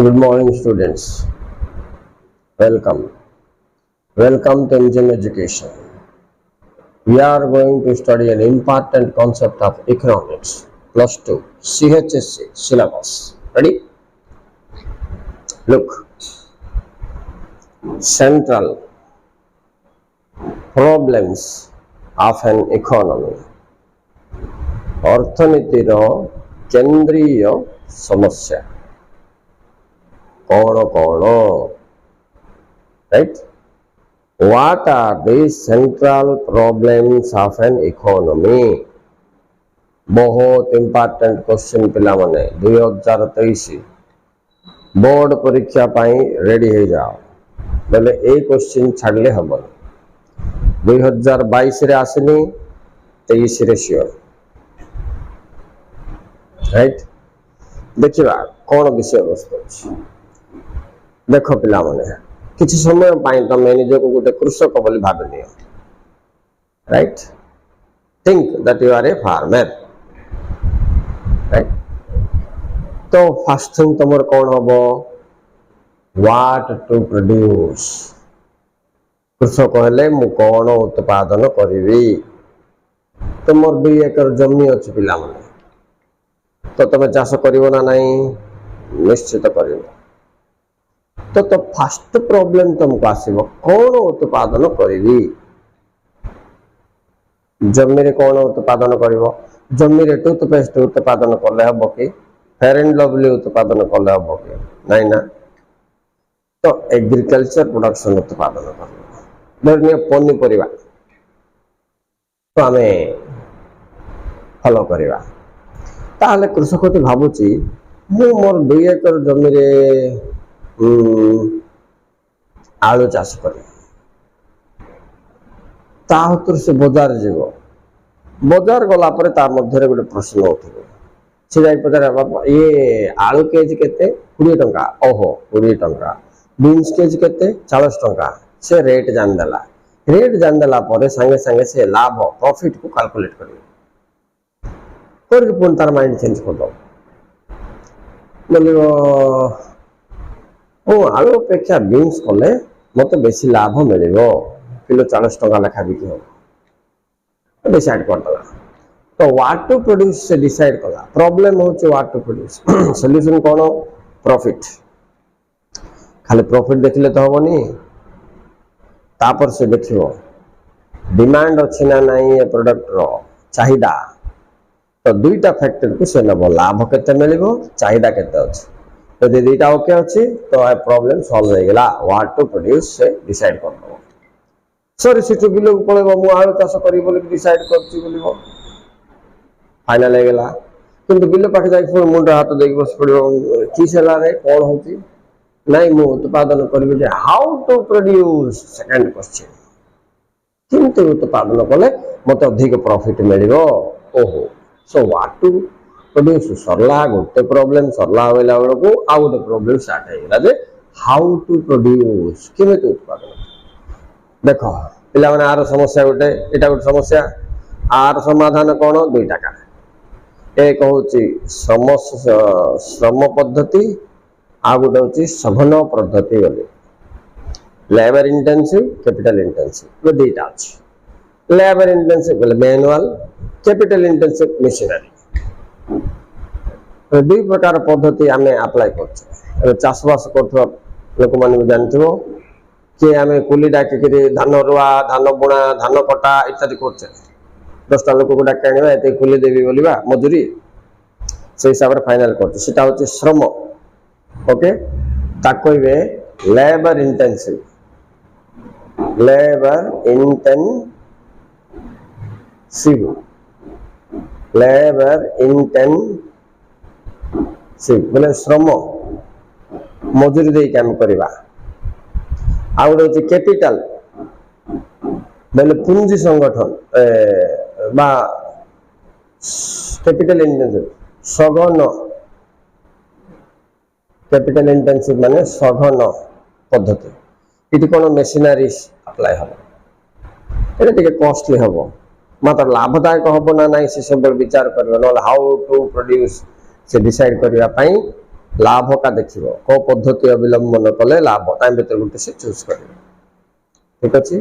Good morning, students. Welcome. Welcome to Engine Education. We are going to study an important concept of economics, plus 2, CHSC syllabus. Ready? Look, central problems of an economy. অর্থনীতির কেন্দ্রীয় সমস্যা কোন কোন, right? What are the central problems of an economy? बहुत important question पिलामने 2023 board परीक्षा पाई ready हो जाओ बोले ए क्वेश्चन छाड़ले हबन 2022 रे आसनी 23 रे श्योर, राइट? देखिबा कोन विषय वस्तु देखो पिलामने किसी समय पाई तमे निजको गोटे कृषक बोली भाबि नियो, right? Think that you are a farmer, right? तो फर्स्ट थिंग तमर कौन हबो, व्हाट टू प्रोड्यूस। कृषक हेले मु कौन उत्पादन करिवि। तुमर 2 एकर जमी अछि पिला माने तो तमे चाष करिवो ना नहीं, निश्चित करिवो। तो फर्स्ट प्रॉब्लम तुमको आसीबो कौन उत्पादन करिवि। जमी रे कौन उत्पादन करिवो। जमी रे टूथपेस्ट उत्पादन करले हबो कि फेयर एंड लवली उत्पादन करले हबो कि नहीं ना। तो एग्रीकल्चर प्रोडक्शन उत्पादन करले धरनिया पनीपरिया तो आमे फॉलो करिवा। ताहले कृषक तो भाबुची मु मोर 2 एकर जमी रे आलू चाष करी ताहतुर से बाजार जीवो। बाजार गला परे तार मध्य गोटे प्रश्न उठिबो। से जाई पचारे बाबा ये आलू केजी केते 20 टंका। ओहो 20 टंका। बीन्स केजी केते 40 टंका। से रेट जान देला। रेट जान देला परे संगे संगे से लाभ प्रॉफिट को कैलकुलेट करियो कर पुन तार माइंड चेंज कर दो। बोलियो ओ आलू अपेक्षा बीन्स कले मते बेसी लाभ मिलिबो, किलो 40 टंका लेखा बिकी हो डिसाइड कर दला। तो व्हाट टू प्रोड्यूस से डिसाइड कला। प्रॉब्लम होचे व्हाट टू प्रोड्यूस, सॉल्यूशन कोन प्रॉफिट। खाली प्रॉफिट देखले तो होबनी, तापर से देखियो डिमांड अछि ना नहीं ए प्रोडक्ट रो चाहिदा। तो दुईटा फैक्टर को से नबो लाभ केते मिलिबो चाहिदा केते अछि। तो जे दुईटा ओके अछि तो ए प्रॉब्लम सॉल्व हो गेला। व्हाट टू प्रोड्यूस से डिसाइड कर दो। सॉरी सिटु बिलो पळेबो मु आलू चाष करी बोली डिसाइड करछि बोलिबो फाइनल हो गेला। किंतु बिलो पाखे जाई फोन मुंडा हाथ देख बस पड़ियो की सेला रे कोन होची नहीं मु उत्पादन करबे जे how to produce. Second question किंतु उत्पादन कले मते अधिक प्रॉफिट मिलिबो। ओहो सो व्हाट टू प्रोड्यूस सरला गोटे प्रॉब्लम सरला होइला बेलको आ गोटे प्रॉब्लम स्टार्ट हो गेला जे हाउ टू प्रोड्यूस केमिति उत्पादन। देखो पिला माने आर समस्या गोटे एटा गोटे समस्या आर समाधान कोन 2 टाका। एक होची श्रम पद्धति आ गोटे होची सघन पद्धति बोली लेबर इंटेंसिव कैपिटल इंटेंसिव ये 2टा अछि। लेबर इंटेंसिव बोले मैनुअल, कैपिटल इंटेंसिव मशीनरी। तो 2 प्रकार पद्धति आमे अप्लाई करछ। चाषबास करथवा लोक माने जानथिबो कि आमे कुली डाके के धान रुआ, धान बुणा, धान कटा इत्यादि करछ। 10टा लोक को डाके आनिबा एते कुली देबी बोलिबा मजूरी से हिसाब रे फाइनल करछ। सेटा होची श्रम। ओके ताकइबे लेबर इंटेंसिव। लेबर इंटेंसिव बोले श्रम मजूरी दे काम करबा। आ गोटे होची कैपिटल बोले पूंजी संगठन बा कैपिटल इंटेंसिव सघन। कैपिटल इंटेंसिव माने सघन पद्धति। इति कोन मशीनरी अप्लाई हबो एटा टिके कॉस्टली हबो मात्र लाभदायक हबो ना नहीं से सब विचार करबो। न हाउ टू प्रोड्यूस से डिसाइड करबा पई ଲାଭ କା ଦେଖିବ କୋଉ ପଦ୍ଧତି ଅବଲମ୍ବନ କଲେ ଲାଭ ତା ଭିତରେ ଗୋଟେ ସେ ଚୁଜ୍ କରିବ। ଠିକ ଅଛି।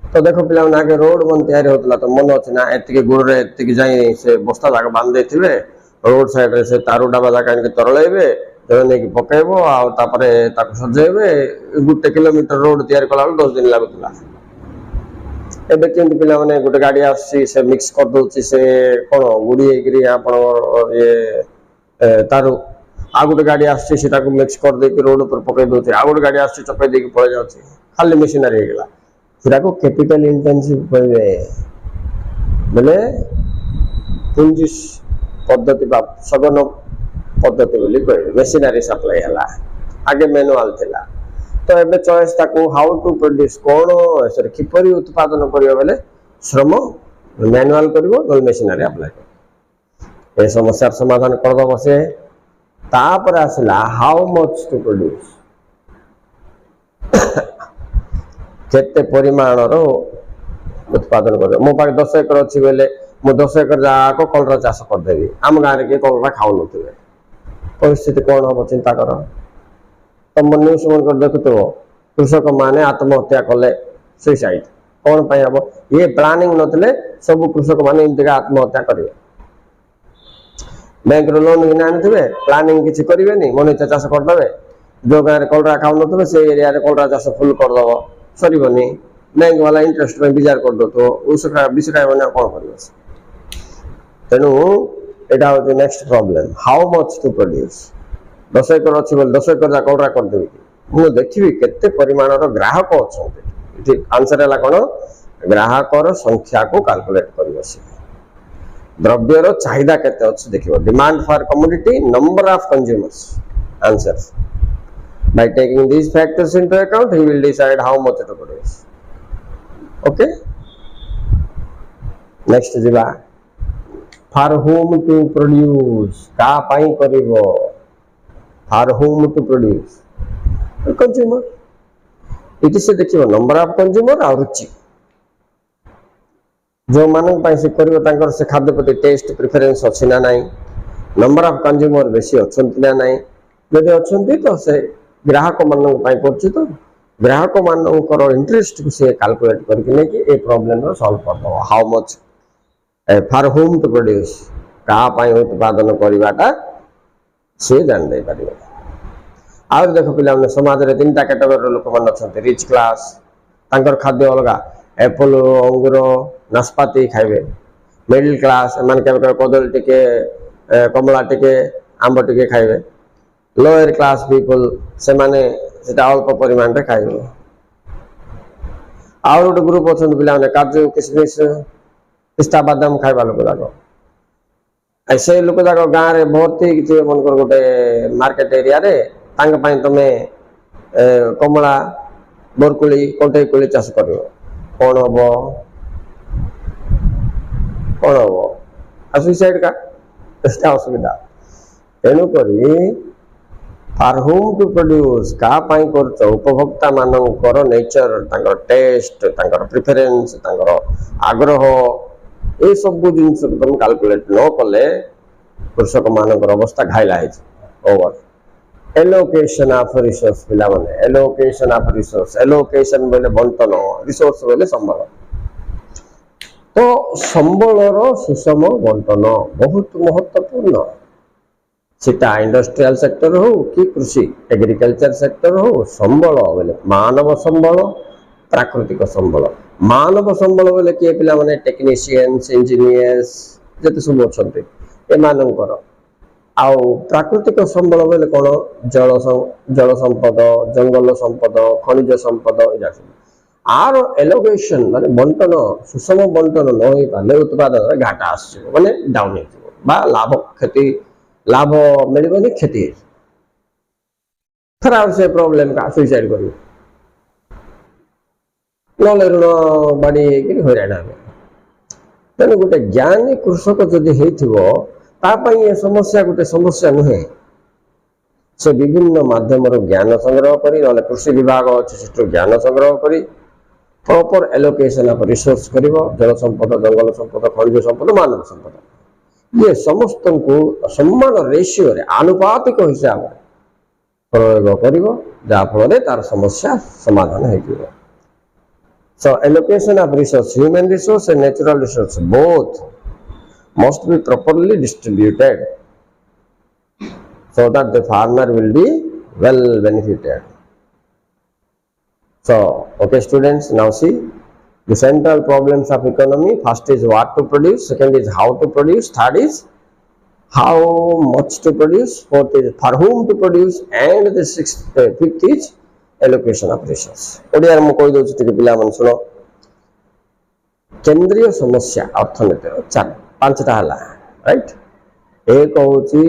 ତ ଦେଖ ପିଲାମାନେ ଆଗେ ରୋଡ ବନ୍ଦ ତିଆରି ହଉଥିଲା ତ ମନେ ଅଛି ନା ଏତିକି ଗୋଡ଼ରେ ଏତିକି ଯାଇ ସେ ବସ୍ତା ଯାକ ବାନ୍ଧି ଦେଇଥିବେ ରୋଡ ସାଇଡରେ ସେ ତାରୁ ଡାବା ଯାକ ଆଣିକି ତରଳେଇବେ ଜଣେ ନେଇକି ପକେଇବ ଆଉ ତାପରେ ତାକୁ ସଜେଇବେ 1 କିଲୋମିଟର ରୋଡ ତିଆରି କଲା ବେଳକୁ 10 ଦିନ ଲାଗୁଥିଲା। ଏବେ କେମିତି ପିଲାମାନେ ଗୋଟେ ଗାଡି ଆସୁଛି ସେ ମିକ୍ସ କରିଦଉଛି ସେ କଣ ଗୁଡି ହେଇକିରି ଆପଣଙ୍କର ଇଏ ତାରୁ ଆଉ ଗୋଟେ ଗାଡି ଆସୁଛି ସେଟାକୁ ମିକ୍ସ କରିଦେଇକି ରୋଡ ଉପରେ ପକେଇ ଦଉଛି ଆଉ ଗୋଟେ ଗାଡି ଆସୁଛି ଚପେଇ ଦେଇକି ପଳେଇ ଯାଉଛି ଖାଲି ମେସିନାରୀ ହେଇଗଲା। ସେଟାକୁ କ୍ୟାପିଟାଲ ଇଣ୍ଟେନ୍ସିଭ କହିବେ ବୋଲେ ପୁଞ୍ଜି ପଦ୍ଧତି ବା ସଘନ ପଦ୍ଧତି ବୋଲି କହିବେ। ମେସିନାରୀ ସପ୍ଲାଇ ହେଲା ଆଗେ ମ୍ୟାନୁଆଲ ଥିଲା ତ ଏବେ ଚଏସ୍ ତାକୁ ହାଉ ଟୁ ପ୍ରଡ୍ୟୁସ କଣ ଏସରେ କିପରି ଉତ୍ପାଦନ କରିବ ବୋଲେ ଶ୍ରମ ମ୍ୟାନୁଆଲ କରିବ ନହେଲେ ମେସିନାରୀ ଆପ୍ଲାଏ କରିବ। ଏ ସମସ୍ୟାର ସମାଧାନ କରିଦବ ସେ। ତାପରେ ଆସିଲା ହାଉ ମଚ୍ ଟୁ ପ୍ରଡ୍ୟୁସ କେତେ ପରିମାଣର ଉତ୍ପାଦନ କରିବ। ମୋ ପାଖେ 10 ଏକର ଅଛି ବୋଲେ ମୁଁ 10 ଏକର ଯାକ କଲରା ଚାଷ କରିଦେବି। ଆମ ଗାଁରେ କିଏ କଲରା ଖାଉନଥିବେ ପରିସ୍ଥିତି କଣ ହବ ଚିନ୍ତା କର। ତମ ନ୍ୟୁଜ ମାନଙ୍କର ଦେଖୁଥିବ କୃଷକ ମାନେ ଆତ୍ମହତ୍ୟା କଲେ ସୁଇସାଇଡ କଣ ପାଇଁ ହବ ଇଏ ପ୍ଲାନିଂ ନଥିଲେ ସବୁ କୃଷକ ମାନେ ଏମିତିକା ଆତ୍ମହତ୍ୟା କରିବେ। ବ୍ୟାଙ୍କର ଲୋନ କିଣି ଆଣିଥିବେ ପ୍ଲାନିଂ କିଛି କରିବେନି ମନଇଚ୍ଛା ଚାଷ କରିଦେବେ। ଯୋଉ ଗାଁରେ କଲରା ଖାଉନଥିବେ ସେଇ ଏରିଆରେ କଲରା ଚାଷ ଫୁଲ କରିଦବ ସରିବନି ବ୍ୟାଙ୍କ ବାଲା ଇଣ୍ଟରେଷ୍ଟ ପାଇଁ ବିଜାର କରିଦଉଥିବ ବିଷ ଖାଇବନି ଆଉ କଣ କରିବ। ତେଣୁ ଏଇଟା ହଉଛି ନେକ୍ସଟ ପ୍ରୋବ୍ଲେମ ହାଉ ମଚ୍ ଟୁ ପ୍ରଡ୍ୟୁସ। 10 ଏକର ଅଛି ବୋଲି 10 ଏକର ଯାକ କଲରା କରିଦେବି କି ମୁଁ ଦେଖିବି କେତେ ପରିମାଣର ଗ୍ରାହକ ଅଛନ୍ତି। ଏଠି ଆନ୍ସର ହେଲା କଣ ଗ୍ରାହକର ସଂଖ୍ୟାକୁ କାଲକୁଲେଟ କରିବ ସେ। ଦ୍ରବ୍ୟର ଚାହିଦା କେତେ ଅଛି ଦେଖିବ demand for commodity number of consumers answer. By taking these factors into account, he will decide how much to produce. Okay? Next ଯିବା for whom to produce କା ପାଇଁ କରିବ for whom to produce consumer। ଏଠି ସେ ଦେଖିବ number of consumer ଆଉ ରୁଚି ଯୋଉମାନଙ୍କ ପାଇଁ ସେ କରିବ ତାଙ୍କର ସେ ଖାଦ୍ୟ ପ୍ରତି ଟେଷ୍ଟ ପ୍ରିଫରେନ୍ସ ଅଛି ନା ନାହିଁ ନମ୍ବର ଅଫ କନଜ୍ୟୁମର ବେଶୀ ଅଛନ୍ତି ନା ନାହିଁ ଯଦି ଅଛନ୍ତି ତ ସେ ଗ୍ରାହକ ମାନଙ୍କ ପାଇଁ କରୁଛି ତ ଗ୍ରାହକ ମାନଙ୍କର ଇଣ୍ଟରେଷ୍ଟକୁ ସେ କାଲକୁଲେଟ କରିକି ନେଇକି ଏ ପ୍ରୋବ୍ଲେମର ସଲ୍ଭ କରିଦେବ। ହାଉ ମଚ୍ ଫର ହୋମ୍ ଟୁ ପ୍ରଡ୍ୟୁସ କାହା ପାଇଁ ଉତ୍ପାଦନ କରିବାଟା ସେ ଜାଣି ଦେଇପାରିବ। ଆହୁରି ଦେଖ ପିଲାମାନେ ସମାଜରେ 3ଟା କ୍ୟାଟେଗୋରୀର ଲୋକମାନେ ଅଛନ୍ତି। ରିଚ୍ କ୍ଲାସ ତାଙ୍କର ଖାଦ୍ୟ ଅଲଗା ଏପଲ ଅଙ୍ଗୁର ନାଶପାତି ଖାଇବେ। ମିଡଲ କ୍ଲାସ ଏମାନେ କେବେ କେବେ କଦଳୀ ଟିକେ କମଳା ଟିକେ ଆମ୍ବ ଟିକେ ଖାଇବେ। ଲୋୟର କ୍ଲାସ ପିପଲ ସେମାନେ ସେଟା ଅଳ୍ପ ପରିମାଣରେ ଖାଇବେ। ଆଉ ଗୋଟେ ଗ୍ରୁପ ଅଛନ୍ତି ପିଲାମାନେ କାଜୁ କିସମିସ ପିସ୍ତା ବାଦାମ ଖାଇବା ଲୋକ ଯାକ ସେ ଲୋକ ଯାକ ଗାଁରେ ଭର୍ତ୍ତି କିଛି ମନେକର ଗୋଟେ ମାର୍କେଟ ଏରିଆରେ ତାଙ୍କ ପାଇଁ ତମେ କମଳା ବରକୋଳି କଣ୍ଟେଇ କୋଳି ଚାଷ କରିବ କଣ ହବ ସୁଇସାଇଡ କା ଅସୁବିଧା। ତେଣୁକରି ଫର ହୋମ୍ ଟୁ ପ୍ରଡ୍ୟୁସ କାହା ପାଇଁ କରୁଛ ଉପଭୋକ୍ତା ମାନଙ୍କର ନେଚର ତାଙ୍କର ଟେଷ୍ଟ ତାଙ୍କର ପ୍ରିଫରେନ୍ସ ତାଙ୍କର ଆଗ୍ରହ ଏସବୁ ଜିନିଷକୁ ତମେ କାଲକୁଲେଟ ନ କଲେ କୃଷକ ମାନଙ୍କର ଅବସ୍ଥା ଘାଇଲା ହେଇଛି। ଓଭର ଏଲୋକେସନ ଅଫ ରିସୋର୍ସ ପିଲାମାନେ ଏଲୋକେସନ ଅଫ ରିସୋର୍ସ ଏଲୋକେସନ ବୋଲେ ବଣ୍ଟନ ରିସୋର୍ସ ବୋଲେ ସମ୍ବଳ ତ ସମ୍ବଳର ସୁଷମ ବଣ୍ଟନ ବହୁତ ମହତ୍ୱପୂର୍ଣ୍ଣ। ସେଟା ଇଣ୍ଡଷ୍ଟ୍ରିଆଲ ସେକ୍ଟର ହଉ କି କୃଷି ଏଗ୍ରିକଲଚର ସେକ୍ଟର ହଉ ସମ୍ବଳ ବୋଲେ ମାନବ ସମ୍ବଳ ପ୍ରାକୃତିକ ସମ୍ବଳ। ମାନବ ସମ୍ବଳ ବୋଲେ କିଏ ପିଲାମାନେ ଟେକ୍ନିସିଆନ୍ସ ଇଞ୍ଜିନିୟର୍ସ ଯେତେ ସବୁ ଅଛନ୍ତି ଏମାନଙ୍କର ଆଉ ପ୍ରାକୃତିକ ସମ୍ବଳ ବୋଲେ କଣ ଜଳ ସମ୍ପଦ ଜଙ୍ଗଲ ସମ୍ପଦ ଖଣିଜ ସମ୍ପଦ ଏଇଟା ସବୁ ଆର ଏଲୋକେସନ ମାନେ ବଣ୍ଟନ ସୁଷମ ବଣ୍ଟନ ନ ହେଇପାରିଲେ ଉତ୍ପାଦନରେ ଘାଟା ଆସିଯିବ ମାନେ ଡାଉନ ହେଇଯିବ ବା ଲାଭ ମିଳିବନି କ୍ଷତି ହେଇଯିବ। ଖରାପ ସେ ପ୍ରୋବ୍ଲେମ କା ସୁଇସାଇଡ କରିବ ନହେଲେ ଋଣ ବାଡି ହେଇକିରି ହଇରାଣ ହେବେ। ତେଣୁ ଗୋଟେ ଜ୍ଞାନୀ କୃଷକ ଯଦି ହେଇଥିବ ତା ପାଇଁ ଏ ସମସ୍ୟା ଗୋଟେ ସମସ୍ୟା ନୁହେଁ। ସେ ବିଭିନ୍ନ ମାଧ୍ୟମର ଜ୍ଞାନ ସଂଗ୍ରହ କରି ନହେଲେ କୃଷି ବିଭାଗ ଅଛି ସେଠୁ ଜ୍ଞାନ ସଂଗ୍ରହ କରି ପ୍ରପର ଏଲୋକେସନ ଅଫ ରିସୋର୍ସ କରିବ ଜଳ ସମ୍ପଦ ଜଙ୍ଗଲ ସମ୍ପଦ ଖଣିଜ ସମ୍ପଦ ମାନବ ସମ୍ପଦ ଇଏ ସମସ୍ତଙ୍କୁ ସମାନ ରେସିଓରେ ଆନୁପାତିକ ହିସାବରେ ପ୍ରୟୋଗ କରିବ ଯାହା ଫଳରେ ତାର ସମସ୍ୟା ସମାଧାନ ହେଇଯିବ। So allocation of resource, human resource and natural resource both must be properly distributed so that the farmer will be well benefited. So okay students, now see the central problems of economy. First is what to produce, second is how to produce, third is how much to produce, fourth is for whom to produce, and the fifth is allocation of resource. Odia मु कहि दउछि टिके पिला मन सुनो। केंद्रीय समस्या अर्थनीति चार पांचटा हला, राइट। एक होछि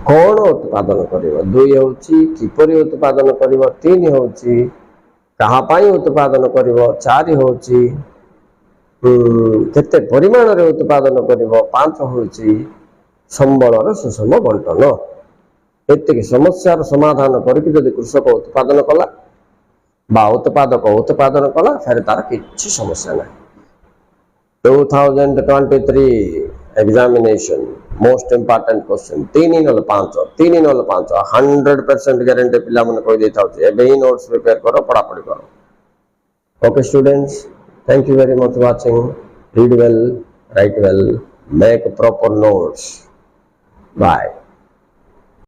कौन उत्पादन करिवो, दुई होछि किपरि उत्पादन करिवो, तीन होछि कहा पाई उत्पादन करिवो, चार होछि केते परिमाण रे उत्पादन करिवो, पांच होछि संबलर सुषम बंटन। एतिक समस्यार समाधान करके यदि कृषक उत्पादन कला बा उत्पादक उत्पादन कला फिर तार किछि समस्या ना। 2023 examination most important question 3 5 100% guarantee पिला मन कहि देता होछि एबे ही नोट्स प्रिपेयर करो, पढ़ा पढ़ी करो। Okay students, thank you very much for watching. Read well, write well, make proper notes. Bye.